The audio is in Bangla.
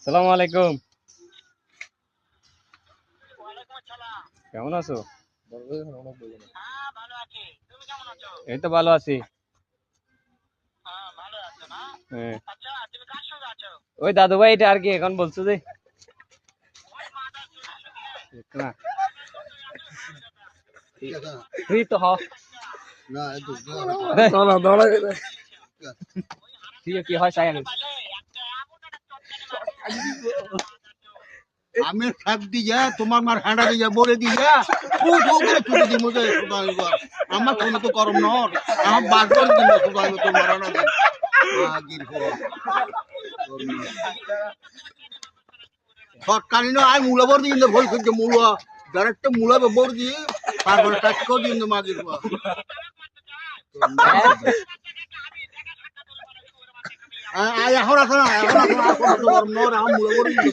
সালামু আলাইকুম। কেমন আছো? এই তো ভালো আছি। হ্যাঁ। ওই দাদু ভাই, এটা আর কি এখন বলছো যে না তুই তো হ ঠিক কি হয় চাই আমি শাক দিয়া তোমার মার হাঁটা দিয়া বলে দিয়া ছুটি দি মধ্যে আমার কোনো তো করম নর আমার বাসন কিন্তু তোমার হাঁটা সরকারি না আই মূলা বর দিয়ে ভুল করছে মূলা ডাইরেক্ট মূলা বর দিয়ে তারপরে টাচ করে দিয়ে মাগির এখন আছে না এখন নর আমার মূলা বর দিয়ে